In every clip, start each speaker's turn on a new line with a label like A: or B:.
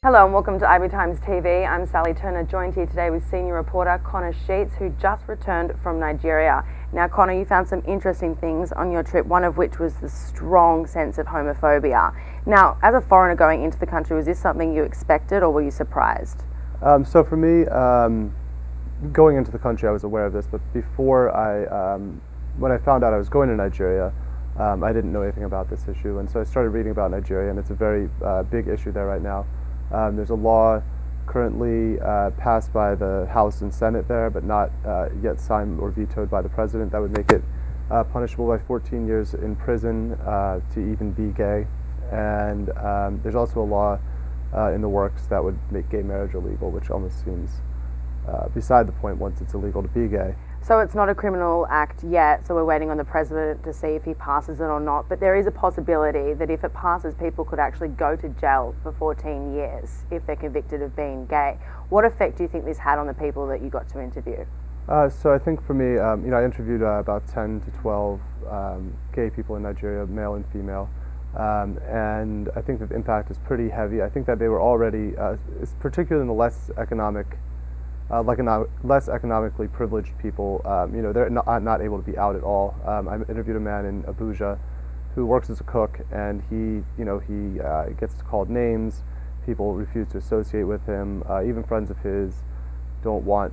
A: Hello and welcome to IB Times TV. I'm Sally Turner, joined here today with senior reporter Connor Sheets, who just returned from Nigeria. Now Connor, you found some interesting things on your trip, one of which was the strong sense of homophobia. Now, as a foreigner going into the country, was this something you expected or were you surprised?
B: So for me, going into the country I was aware of this, but before when I found out I was going to Nigeria, I didn't know anything about this issue, and so I started reading about Nigeria, and it's a very big issue there right now. There's a law currently passed by the House and Senate there, but not yet signed or vetoed by the president, that would make it punishable by 14 years in prison to even be gay. And there's also a law in the works that would make gay marriage illegal, which almost seems beside the point once it's illegal to be gay.
A: So it's not a criminal act yet, so we're waiting on the president to see if he passes it or not, but there is a possibility that if it passes, people could actually go to jail for 14 years if they're convicted of being gay. What effect do you think this had on the people that you got to interview? So I think for me, I interviewed about 10 to 12 gay people in Nigeria, male and female, and I think that the impact is pretty heavy. I think that they were already, particularly in the less economically privileged people, they're not able to be out at all. I interviewed a man in Abuja who works as a cook, and he gets called names. People refuse to associate with him. Even friends of his don't want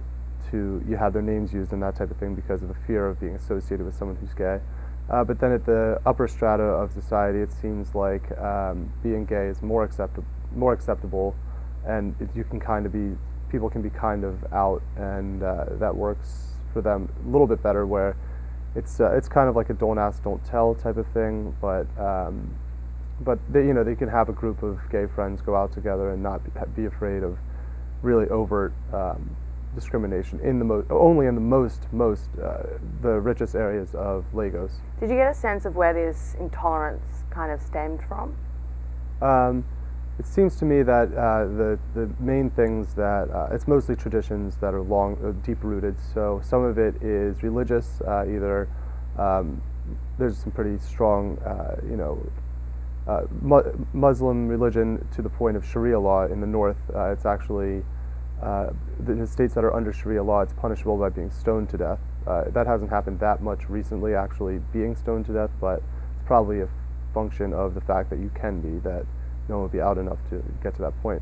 A: to have their names used and that type of thing because of the fear of being associated with someone who's gay. But then at the upper strata of society, it seems like being gay is more acceptable, and people can be kind of out, and that works for them a little bit better, where it's kind of like a don't ask, don't tell type of thing, but they can have a group of gay friends go out together and not be afraid of really overt discrimination only in the richest areas of Lagos. Did you get a sense of where this intolerance kind of stemmed from?
B: It seems to me that the main things that it's mostly traditions that are deep-rooted. So some of it is religious. Either there's some pretty strong, Muslim religion to the point of Sharia law in the north. It's actually the states that are under Sharia law, it's punishable by being stoned to death. That hasn't happened that much recently, actually being stoned to death, but it's probably a function of the fact that you can be that. No one will be out enough to get to that point.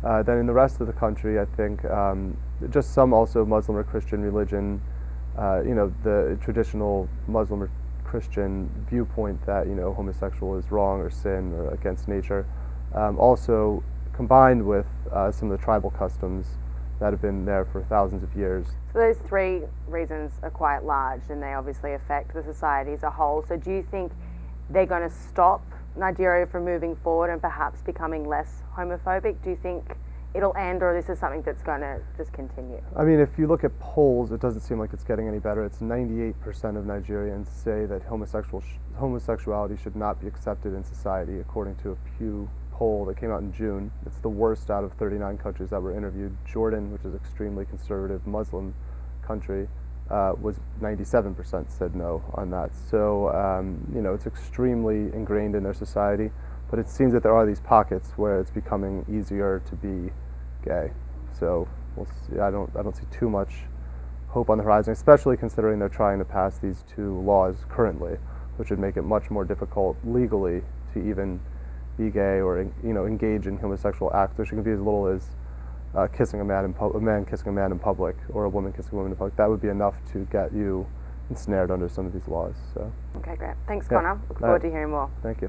B: Then in the rest of the country, I think just some also Muslim or Christian religion, the traditional Muslim or Christian viewpoint that homosexual is wrong or sin or against nature, also combined with some of the tribal customs that have been there for thousands of years.
A: So those three reasons are quite large, and they obviously affect the society as a whole. So do you think they're going to stop Nigeria from moving forward and perhaps becoming less homophobic? Do you think it'll end, or this is something that's going to just continue?
B: I mean, if you look at polls, it doesn't seem like it's getting any better. It's 98% of Nigerians say that homosexuality should not be accepted in society, according to a Pew poll that came out in June. It's the worst out of 39 countries that were interviewed. Jordan, which is an extremely conservative Muslim country, was 97% said no on that. So it's extremely ingrained in their society, but it seems that there are these pockets where it's becoming easier to be gay. So we'll see. I don't see too much hope on the horizon, especially considering they're trying to pass these two laws currently, which would make it much more difficult legally to even be gay or engage in homosexual acts, which can be as little as kissing a man kissing a man in public, or a woman kissing a woman in public. That would be enough to get you ensnared under some of these laws. So.
A: Okay, great. Thanks, Connor. Look forward to hearing more.
B: Thank you.